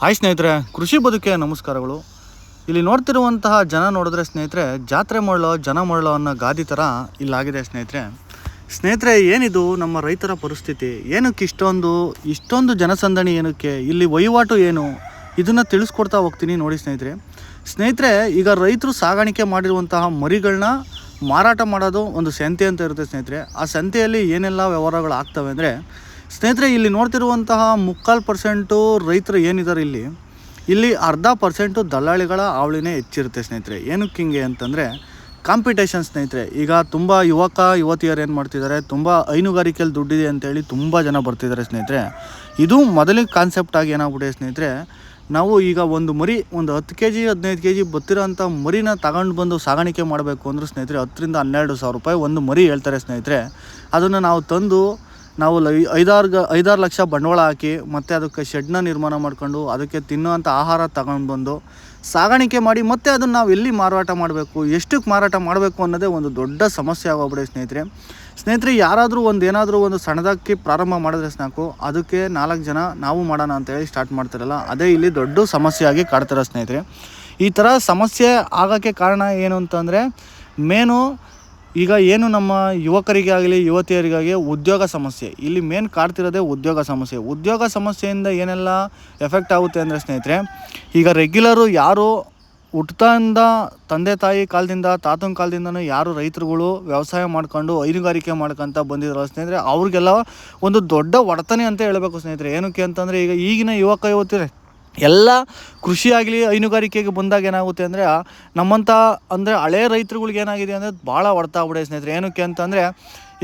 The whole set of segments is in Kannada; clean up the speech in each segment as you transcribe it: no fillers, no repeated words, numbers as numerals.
ಹಾಯ್ ಸ್ನೇಹಿತರೆ, ಕೃಷಿ ಬದುಕೆ ನಮಸ್ಕಾರಗಳು. ಇಲ್ಲಿ ನೋಡ್ತಿರುವಂತಹ ಜನ ನೋಡಿದ್ರೆ ಸ್ನೇಹಿತರೆ, ಜಾತ್ರೆ ಮಾಡಲೋ ಜನ ಮಾಡಲೋ ಅನ್ನೋ ಗಾದಿ ಥರ ಇಲ್ಲಾಗಿದೆ ಸ್ನೇಹಿತರೆ. ಏನಿದು ನಮ್ಮ ರೈತರ ಪರಿಸ್ಥಿತಿ? ಏನಕ್ಕೆ ಇಷ್ಟೊಂದು ಜನಸಂದಣಿ? ಏನಕ್ಕೆ ಇಲ್ಲಿ ವಹಿವಾಟು ಏನು? ಇದನ್ನು ತಿಳಿಸ್ಕೊಡ್ತಾ ಹೋಗ್ತೀನಿ ನೋಡಿ ಸ್ನೇಹಿತರೆ. ಈಗ ರೈತರು ಸಾಗಾಣಿಕೆ ಮಾಡಿರುವಂತಹ ಮರಿಗಳನ್ನ ಮಾರಾಟ ಮಾಡೋದು ಒಂದು ಸಂತೆ ಅಂತ ಇರುತ್ತೆ ಸ್ನೇಹಿತರೆ. ಆ ಸಂತೆಯಲ್ಲಿ ಏನೆಲ್ಲ ವ್ಯವಹಾರಗಳು ಆಗ್ತವೆ ಅಂದರೆ ಸ್ನೇಹಿತರೆ, ಇಲ್ಲಿ ನೋಡ್ತಿರುವಂತಹ 3% ರೈತರು ಏನಿದ್ದಾರೆ ಇಲ್ಲಿ 1/2% ದಲ್ಲಾಳಿಗಳ ಹಾವಳಿನೇ ಹೆಚ್ಚಿರುತ್ತೆ ಸ್ನೇಹಿತರೆ. ಏನಕ್ಕೆ ಹಿಂಗೆ ಅಂತಂದರೆ ಕಾಂಪಿಟೇಷನ್ ಸ್ನೇಹಿತರೆ. ಈಗ ತುಂಬ ಯುವತಿಯರು ಏನು ಮಾಡ್ತಿದ್ದಾರೆ, ತುಂಬ ಹೈನುಗಾರಿಕೆಯಲ್ಲಿ ದುಡ್ಡಿದೆ ಅಂತೇಳಿ ತುಂಬ ಜನ ಬರ್ತಿದ್ದಾರೆ ಸ್ನೇಹಿತರೆ. ಇದು ಮೊದಲಿಗೆ ಕಾನ್ಸೆಪ್ಟ್ ಆಗಿ ಏನಾಗ್ಬಿಟ್ಟಿದೆ ಸ್ನೇಹಿತರೆ, ನಾವು ಈಗ ಒಂದು ಮರಿ ಒಂದು 10 kg 15 kg ಬತ್ತಿರೋ ಅಂಥ ಮರಿನ ತಗೊಂಡು ಬಂದು ಸಾಗಾಣಿಕೆ ಮಾಡಬೇಕು ಅಂದ್ರೆ ಸ್ನೇಹಿತರೆ 10,000 to 12,000 ರೂಪಾಯಿ ಒಂದು ಮರಿ ಹೇಳ್ತಾರೆ ಸ್ನೇಹಿತರೆ. ಅದನ್ನು ನಾವು ತಂದು ನಾವು 5-6 ಲಕ್ಷ ಬಂಡವಾಳ ಹಾಕಿ ಮತ್ತು ಅದಕ್ಕೆ ಶೆಡ್ನ ನಿರ್ಮಾಣ ಮಾಡ್ಕೊಂಡು ಅದಕ್ಕೆ ತಿನ್ನುವಂಥ ಆಹಾರ ತಗೊಂಡು ಬಂದು ಸಾಗಾಣಿಕೆ ಮಾಡಿ ಮತ್ತೆ ಅದನ್ನು ನಾವು ಎಲ್ಲಿ ಮಾರಾಟ ಮಾಡಬೇಕು, ಎಷ್ಟಕ್ಕೆ ಮಾರಾಟ ಮಾಡಬೇಕು ಅನ್ನೋದೇ ಒಂದು ದೊಡ್ಡ ಸಮಸ್ಯೆ ಆಗೋಗ್ಬಿಡೆ ಸ್ನೇಹಿತರೆ. ಯಾರಾದರೂ ಏನಾದರೂ ಒಂದು ಸಣ್ಣದಾಗಿ ಪ್ರಾರಂಭ ಮಾಡಿದ್ರೆ ಸಾಕು, ಅದಕ್ಕೆ 4 ಜನ ನಾವು ಮಾಡೋಣ ಅಂತೇಳಿ ಸ್ಟಾರ್ಟ್ ಮಾಡ್ತಾರಲ್ಲ, ಅದೇ ಇಲ್ಲಿ ದೊಡ್ಡ ಸಮಸ್ಯೆಯಾಗಿ ಕಾಡ್ತಾರೆ ಸ್ನೇಹಿತರೆ. ಈ ಥರ ಸಮಸ್ಯೆ ಆಗೋಕ್ಕೆ ಕಾರಣ ಏನು ಅಂತಂದರೆ ಮೇನು ಈಗ ಏನು ನಮ್ಮ ಯುವಕರಿಗೆ ಆಗಲಿ ಯುವತಿಯರಿಗಾಗಿ ಉದ್ಯೋಗ ಸಮಸ್ಯೆ ಇಲ್ಲಿ ಮೇನ್ ಕಾಡ್ತಿರೋದೇ ಉದ್ಯೋಗ ಸಮಸ್ಯೆಯಿಂದ ಏನೆಲ್ಲ ಎಫೆಕ್ಟ್ ಆಗುತ್ತೆ ಅಂದರೆ ಸ್ನೇಹಿತರೆ, ಈಗ ರೆಗ್ಯುಲರು ಯಾರು ಹುಟ್ಟದಿಂದ ತಂದೆ ತಾಯಿ ಕಾಲದಿಂದ ತಾತನ ಕಾಲದಿಂದನೂ ಯಾರು ರೈತರುಗಳು ವ್ಯವಸಾಯ ಮಾಡ್ಕೊಂಡು ಹೈನುಗಾರಿಕೆ ಮಾಡ್ಕೊತ ಬಂದಿದ್ರು ಸ್ನೇಹಿತರೆ, ಅವ್ರಿಗೆಲ್ಲ ಒಂದು ದೊಡ್ಡ ಒಡೆತನೆ ಅಂತ ಹೇಳಬೇಕು ಸ್ನೇಹಿತರೆ. ಏನಕ್ಕೆ ಅಂತಂದರೆ ಈಗ ಈಗಿನ ಯುವತಿಯರು ಎಲ್ಲ ಕೃಷಿಯಾಗಲಿ ಹೈನುಗಾರಿಕೆಗೆ ಬಂದಾಗ ಏನಾಗುತ್ತೆ ಅಂದರೆ ನಮ್ಮಂಥ ಅಂದರೆ ಹಳೆ ರೈತರುಗಳಿಗೆ ಏನಾಗಿದೆ ಅಂದರೆ ಭಾಳ ಹೊಡ್ತಾ ಆಗ್ಬಿಡೆ ಸ್ನೇಹಿತರೆ. ಏನಕ್ಕೆ ಅಂತಂದರೆ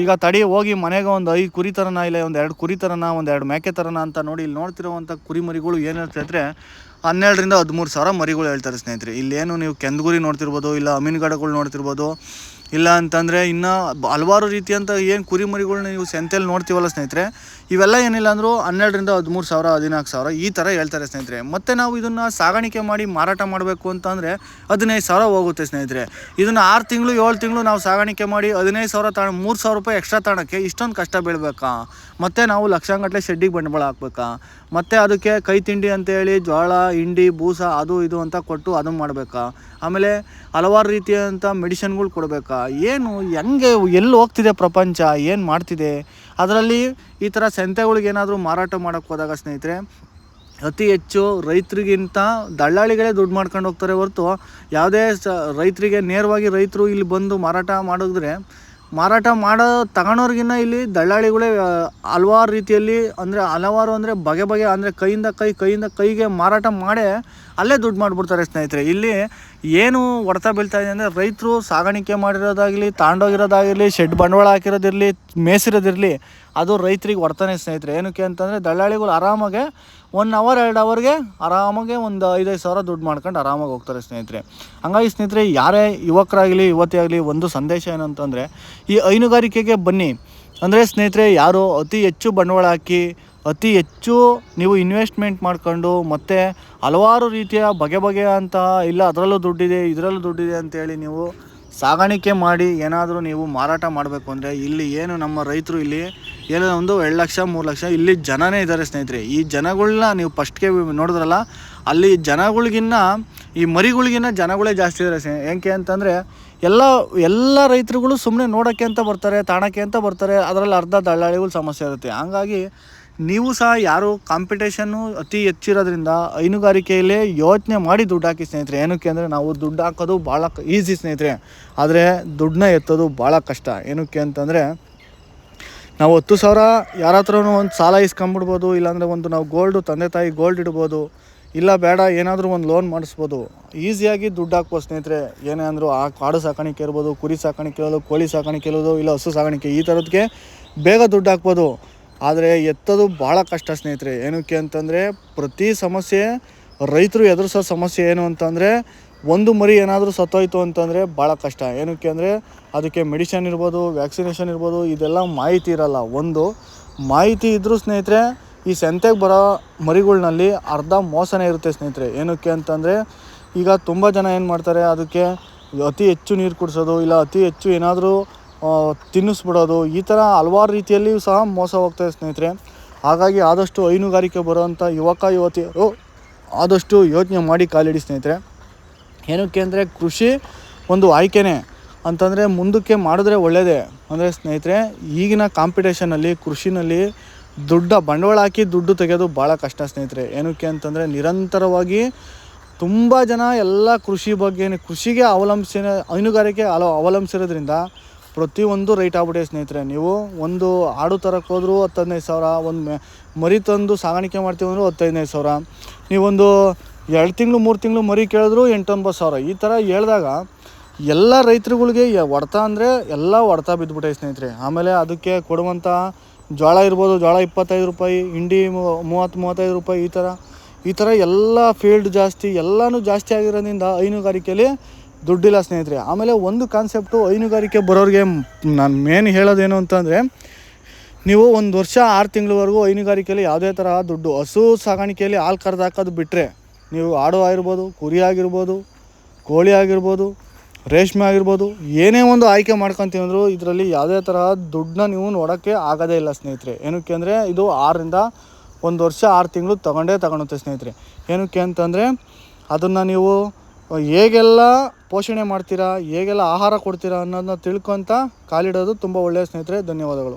ಈಗ ಹೋಗಿ ಮನೆಗೆ ಒಂದು 5 ಕುರಿ ಥರನ ಇಲ್ಲ ಒಂದು 2 ಕುರಿ ಥರನ ಒಂದು 2 ಮೇಕೆ ಥರನ ಅಂತ ನೋಡಿ ಇಲ್ಲಿ ನೋಡ್ತಿರೋವಂಥ ಕುರಿ ಮರಿಗಳು ಏನು ಹೇಳ್ತಾ 12,000 to 13,000 ಮರಿಗಳು ಹೇಳ್ತಾರೆ ಸ್ನೇಹಿತರೆ. ಇಲ್ಲೇನು ನೀವು ಕೆಂದುಗುರಿ ನೋಡ್ತಿರ್ಬೋದು, ಇಲ್ಲ ಅಮೀನುಗಡಗಳು ನೋಡ್ತಿರ್ಬೋದು, ಇಲ್ಲ ಅಂತಂದರೆ ಇನ್ನು ಹಲವಾರು ರೀತಿಯಂಥ ಏನು ಕುರಿ ಮರಿಗಳ್ನ ನೀವು ಸಂತೆಯಲ್ಲಿ ನೋಡ್ತೀವಲ್ಲ ಸ್ನೇಹಿತರೆ, ಇವೆಲ್ಲ ಏನಿಲ್ಲ ಅಂದರೂ 12,000 to 13,000 14,000 ಈ ಥರ ಹೇಳ್ತಾರೆ ಸ್ನೇಹಿತರೆ. ಮತ್ತು ನಾವು ಇದನ್ನು ಸಾಗಾಣಿಕೆ ಮಾಡಿ ಮಾರಾಟ ಮಾಡಬೇಕು ಅಂತಂದರೆ 15,000 ಹೋಗುತ್ತೆ ಸ್ನೇಹಿತರೆ. ಇದನ್ನು 6 ತಿಂಗಳು 7 ತಿಂಗಳು ನಾವು ಸಾಗಾಣಿಕೆ ಮಾಡಿ 15,000 3,000 ರೂಪಾಯಿ ಎಕ್ಸ್ಟ್ರಾ ತಗೊಳಕ್ಕೆ ಇಷ್ಟೊಂದು ಕಷ್ಟ ಬೀಳಬೇಕಾ? ಮತ್ತು ನಾವು ಲಕ್ಷಾಂಗಟ್ಟಲೆ ಶೆಡ್ಡಿಗೆ ಬಂಡವಾಳ ಹಾಕ್ಬೇಕಾ? ಮತ್ತು ಅದಕ್ಕೆ ಕೈ ತಿಂಡಿ ಅಂತೇಳಿ ಜೋಳ ಹಿಂಡಿ ಬೂಸ ಅದು ಇದು ಅಂತ ಕೊಟ್ಟು ಅದನ್ನು ಮಾಡಬೇಕಾ? ಆಮೇಲೆ ಹಲವಾರು ರೀತಿಯಾದಂಥ ಮೆಡಿಷನ್ಗಳು ಕೊಡಬೇಕಾ? ಏನು ಹೆಂಗೆ ಎಲ್ಲಿ ಹೋಗ್ತಿದೆ ಪ್ರಪಂಚ, ಏನು ಮಾಡ್ತಿದೆ? ಅದರಲ್ಲಿ ಈ ಥರ ಸಂತೆಗಳಿಗೆ ಏನಾದರೂ ಮಾರಾಟ ಮಾಡೋಕ್ಕೆ ಹೋದಾಗ ಸ್ನೇಹಿತರೆ ಅತಿ ಹೆಚ್ಚು ರೈತರಿಗಿಂತ ದಲ್ಲಾಳಿಗಳೇ ದುಡ್ಡು ಮಾಡ್ಕೊಂಡು ಹೋಗ್ತಾರೆ ಹೊರತು ಯಾವುದೇ ರೈತರಿಗೆ ನೇರವಾಗಿ ರೈತರು ಇಲ್ಲಿ ಬಂದು ಮಾರಾಟ ಮಾಡೋ ತಗೊಳೋರ್ಗಿನ್ನ ಇಲ್ಲಿ ದಲ್ಲಾಳಿಗಳೇ ಹಲವಾರು ರೀತಿಯಲ್ಲಿ ಅಂದರೆ ಬಗೆ ಅಂದರೆ ಕೈಯಿಂದ ಕೈಗೆ ಮಾರಾಟ ಮಾಡೇ ಅಲ್ಲೇ ದುಡ್ಡು ಮಾಡಿಬಿಡ್ತಾರೆ ಸ್ನೇಹಿತರೆ. ಇಲ್ಲಿ ಏನು ಹೊಡೆತ ಬೀಳ್ತಾ ಇದೆ ಅಂದರೆ ರೈತರು ಸಾಗಾಣಿಕೆ ಮಾಡಿರೋದಾಗಲಿ ತಾಂಡೋಗಿರೋದಾಗಿರಲಿ ಶೆಡ್ ಬಂಡವಾಳ ಹಾಕಿರೋದಿರಲಿ ಮೇಸಿರೋದಿರಲಿ ಅದು ರೈತರಿಗೆ ಹೊಡ್ತಾನೆ ಸ್ನೇಹಿತರೆ. ಏನಕ್ಕೆ ಅಂತಂದರೆ ದಲ್ಲಾಳಿಗಳು ಆರಾಮಾಗೆ 1 hour 2 hourಗೆ ಆರಾಮಾಗೆ ಒಂದು 5,000 ದುಡ್ಡು ಮಾಡ್ಕೊಂಡು ಆರಾಮಾಗಿ ಹೋಗ್ತಾರೆ ಸ್ನೇಹಿತರೆ. ಹಂಗಾಗಿ ಸ್ನೇಹಿತರೆ, ಯಾರೇ ಯುವಕರಾಗಲಿ ಯುವತಿಯಾಗಲಿ ಒಂದು ಸಂದೇಶ ಏನಂತಂದರೆ ಈ ಹೈನುಗಾರಿಕೆಗೆ ಬನ್ನಿ ಅಂದರೆ ಸ್ನೇಹಿತರೆ, ಯಾರು ಅತಿ ಹೆಚ್ಚು ಬಂಡವಾಳ ಹಾಕಿ ಅತಿ ಹೆಚ್ಚು ನೀವು ಇನ್ವೆಸ್ಟ್ಮೆಂಟ್ ಮಾಡ್ಕೊಂಡು ಮತ್ತು ಹಲವಾರು ರೀತಿಯ ಬಗೆ ಅಂತ ಇಲ್ಲ ಅದರಲ್ಲೂ ದುಡ್ಡಿದೆ ಇದರಲ್ಲೂ ದುಡ್ಡಿದೆ ಅಂತೇಳಿ ನೀವು ಸಾಗಾಣಿಕೆ ಮಾಡಿ ಏನಾದರೂ ನೀವು ಮಾರಾಟ ಮಾಡಬೇಕು ಅಂದರೆ ಇಲ್ಲಿ ಏನು ನಮ್ಮ ರೈತರು ಇಲ್ಲಿ ಏನೋ ಒಂದು 2 ಲಕ್ಷ 3 ಲಕ್ಷ ಇಲ್ಲಿ ಜನನೇ ಇದ್ದಾರೆ ಸ್ನೇಹಿತರೆ. ಈ ಜನಗಳನ್ನ ನೀವು ಫಸ್ಟ್ಗೆ ನೋಡಿದ್ರಲ್ಲ, ಅಲ್ಲಿ ಜನಗಳಿಗಿನ್ನ ಈ ಮರಿಗಳಿಗಿನ್ನ ಜನಗಳೇ ಜಾಸ್ತಿ ಇದ್ದಾರೆ. ಏನಕ್ಕೆ ಅಂತಂದರೆ ಎಲ್ಲ ರೈತರುಗಳು ಸುಮ್ಮನೆ ನೋಡೋಕ್ಕೆ ಅಂತ ಬರ್ತಾರೆ, ತಾಣಕ್ಕೆ ಅಂತ ಬರ್ತಾರೆ. ಅದರಲ್ಲಿ ಅರ್ಧ ದಲ್ಲಾಳಿಗಳು ಸಮಸ್ಯೆ ಇರುತ್ತೆ. ಹಂಗಾಗಿ ನೀವು ಸಹ ಯಾರು ಕಾಂಪಿಟೇಷನ್ನು ಅತಿ ಹೆಚ್ಚಿರೋದ್ರಿಂದ ಹೈನುಗಾರಿಕೆಯಲ್ಲೇ ಯೋಚನೆ ಮಾಡಿ ದುಡ್ಡು ಹಾಕಿ ಸ್ನೇಹಿತರೆ. ಏನಕ್ಕೆ ಅಂದರೆ ನಾವು ದುಡ್ಡು ಹಾಕೋದು ಭಾಳ ಈಸಿ ಸ್ನೇಹಿತರೆ, ಆದರೆ ದುಡ್ಡನ್ನ ಎತ್ತೋದು ಭಾಳ ಕಷ್ಟ. ಏನಕ್ಕೆ ಅಂತಂದರೆ ನಾವು 10,000 ಯಾರ ಹತ್ರನೂ ಒಂದು ಸಾಲ ಇಸ್ಕೊಂಬಿಡ್ಬೋದು, ಇಲ್ಲಾಂದರೆ ಒಂದು ನಾವು ತಂದೆ ತಾಯಿ ಗೋಲ್ಡ್ ಇಡ್ಬೋದು, ಇಲ್ಲ ಬೇಡ ಏನಾದರೂ ಒಂದು ಲೋನ್ ಮಾಡಿಸ್ಬೋದು, ಈಸಿಯಾಗಿ ದುಡ್ಡು ಹಾಕ್ಬೋದು ಸ್ನೇಹಿತರೆ. ಏನೇ ಅಂದರೂ ಆಡು ಸಾಕಾಣಿಕೆ ಇರ್ಬೋದು, ಕುರಿ ಸಾಕಾಣಿಕೆ ಇರೋದು, ಕೋಳಿ ಸಾಕಾಣಿಕೆ ಇರೋದು, ಇಲ್ಲ ಹಸು ಸಾಕಾಣಿಕೆ ಈ ಥರದಕ್ಕೆ ಬೇಗ ದುಡ್ಡು ಹಾಕ್ಬೋದು. ಆದರೆ ಎತ್ತೋದು ಭಾಳ ಕಷ್ಟ ಸ್ನೇಹಿತರೆ. ಏನಕ್ಕೆ ಅಂತಂದರೆ ಪ್ರತಿ ಸಮಸ್ಯೆ ರೈತರು ಎದುರಿಸೋ ಸಮಸ್ಯೆ ಏನು ಅಂತಂದರೆ ಒಂದು ಮರಿ ಏನಾದರೂ ಸತ್ತೋಯ್ತು ಅಂತಂದರೆ ಭಾಳ ಕಷ್ಟ. ಏನಕ್ಕೆ ಅಂದರೆ ಅದಕ್ಕೆ ಮೆಡಿಷನ್ ಇರ್ಬೋದು, ವ್ಯಾಕ್ಸಿನೇಷನ್ ಇರ್ಬೋದು, ಇದೆಲ್ಲ ಮಾಹಿತಿ ಇರೋಲ್ಲ. ಒಂದು ಮಾಹಿತಿ ಇದ್ದರೂ ಸ್ನೇಹಿತರೆ ಈ ಸಂತೆಗೆ ಬರೋ ಮರಿಗಳ್ನಲ್ಲಿ ಅರ್ಧ ಮೋಸನೇ ಇರುತ್ತೆ ಸ್ನೇಹಿತರೆ. ಏನಕ್ಕೆ ಅಂತಂದರೆ ಈಗ ತುಂಬ ಜನ ಏನು ಮಾಡ್ತಾರೆ, ಅದಕ್ಕೆ ಅತಿ ಹೆಚ್ಚು ನೀರು ಕುಡಿಸೋದು, ಇಲ್ಲ ಅತಿ ಹೆಚ್ಚು ಏನಾದರೂ ತಿನ್ನಿಸ್ಬಿಡೋದು, ಈ ಥರ ಹಲವಾರು ರೀತಿಯಲ್ಲಿಯೂ ಸಹ ಮೋಸ ಹೋಗ್ತಾಯಿದೆ ಸ್ನೇಹಿತರೆ. ಹಾಗಾಗಿ ಆದಷ್ಟು ಹೈನುಗಾರಿಕೆ ಬರುವಂಥ ಯುವಕ ಯುವತಿಯರು ಆದಷ್ಟು ಯೋಚನೆ ಮಾಡಿ ಕಾಲಿಡಿ ಸ್ನೇಹಿತರೆ. ಏನಕ್ಕೆ ಅಂದರೆ ಕೃಷಿ ಒಂದು ಆಯ್ಕೆನೇ ಅಂತಂದರೆ ಮುಂದಕ್ಕೆ ಮಾಡಿದ್ರೆ ಒಳ್ಳೆಯದೇ. ಅಂದರೆ ಸ್ನೇಹಿತರೆ, ಈಗಿನ ಕಾಂಪಿಟೇಷನಲ್ಲಿ ಕೃಷಿನಲ್ಲಿ ಬಂಡವಾಳ ಹಾಕಿ ದುಡ್ಡು ತೆಗೆಯೋದು ಭಾಳ ಕಷ್ಟ ಸ್ನೇಹಿತರೆ. ಏನಕ್ಕೆ ಅಂತಂದರೆ ನಿರಂತರವಾಗಿ ತುಂಬ ಜನ ಎಲ್ಲ ಕೃಷಿಗೆ ಹೈನುಗಾರಿಕೆ ಅವಲಂಬಿಸಿರೋದ್ರಿಂದ ಪ್ರತಿಯೊಂದು ರೈಟ್ ಆಗ್ಬಿಟ್ಟಿದೆ ಸ್ನೇಹಿತರೆ. ನೀವು ಒಂದು ಆಡು ತರಕ್ಕೆ ಹೋದ್ರು 10-15 ಸಾವಿರ, ಒಂದು ಮರಿ ತಂದು ಸಾಗಾಣಿಕೆ ಮಾಡ್ತೀವಿ ಅಂದರೂ 15-15 ಸಾವಿರ, ನೀವೊಂದು 2 ತಿಂಗಳು 3 ತಿಂಗಳು ಮರಿ ಕೇಳಿದ್ರು 8-9 ಸಾವಿರ. ಈ ಥರ ಹೇಳಿದಾಗ ಎಲ್ಲ ರೈತರುಗಳಿಗೆ ಹೊಡೆತ ಬಿದ್ದುಬಿಟ್ಟೆ ಸ್ನೇಹಿತರೆ. ಆಮೇಲೆ ಅದಕ್ಕೆ ಕೊಡುವಂಥ ಜೋಳ ಇರ್ಬೋದು, ಜೋಳ 25 ರೂಪಾಯಿ, ಹಿಂಡಿ 30-35 ರೂಪಾಯಿ, ಈ ಥರ ಎಲ್ಲ ಫೀಲ್ಡ್ ಜಾಸ್ತಿ, ಎಲ್ಲನೂ ಜಾಸ್ತಿ ಆಗಿರೋದ್ರಿಂದ ಹೈನುಗಾರಿಕೆಯಲ್ಲಿ ದುಡ್ಡಿಲ್ಲ ಸ್ನೇಹಿತರೆ. ಆಮೇಲೆ ಒಂದು ಕಾನ್ಸೆಪ್ಟು ಹೈನುಗಾರಿಕೆ ಬರೋರಿಗೆ ನಾನು ಮೇನ್ ಹೇಳೋದೇನು ಅಂತಂದರೆ, ನೀವು 1 ವರ್ಷ 6 ತಿಂಗಳವರೆಗೂ ಹೈನುಗಾರಿಕೆಯಲ್ಲಿ ಯಾವುದೇ ಥರ ದುಡ್ಡು, ಹಸು ಸಾಗಾಣಿಕೆಯಲ್ಲಿ ಹಾಲು ಕರೆದು ಹಾಕೋದು ಬಿಟ್ಟರೆ, ನೀವು ಆಡು ಆಗಿರ್ಬೋದು, ಕುರಿ ಆಗಿರ್ಬೋದು, ಕೋಳಿ ಆಗಿರ್ಬೋದು, ರೇಷ್ಮೆ ಆಗಿರ್ಬೋದು, ಏನೇ ಒಂದು ಆಯ್ಕೆ ಮಾಡ್ಕೊತೀವಿ ಅಂದರೂ ಇದರಲ್ಲಿ ಯಾವುದೇ ಥರ ದುಡ್ಡನ್ನ ನೀವು ನೋಡೋಕ್ಕೆ ಆಗೋದೇ ಇಲ್ಲ ಸ್ನೇಹಿತರೆ. ಏನಕ್ಕೆ ಅಂದರೆ ಇದು 1 ವರ್ಷ 6 ತಿಂಗಳು ತಗೊಳುತ್ತೆ ಸ್ನೇಹಿತರೆ. ಏನಕ್ಕೆ ಅಂತಂದರೆ ಅದನ್ನು ನೀವು ಹೇಗೆಲ್ಲ ಪೋಷಣೆ ಮಾಡ್ತೀರಾ, ಹೇಗೆಲ್ಲ ಆಹಾರ ಕೊಡ್ತೀರಾ ಅನ್ನೋದನ್ನ ತಿಳ್ಕೊತ ಕಾಲಿಡೋದು ತುಂಬ ಒಳ್ಳೆಯ ಸ್ನೇಹಿತರೆ. ಧನ್ಯವಾದಗಳು.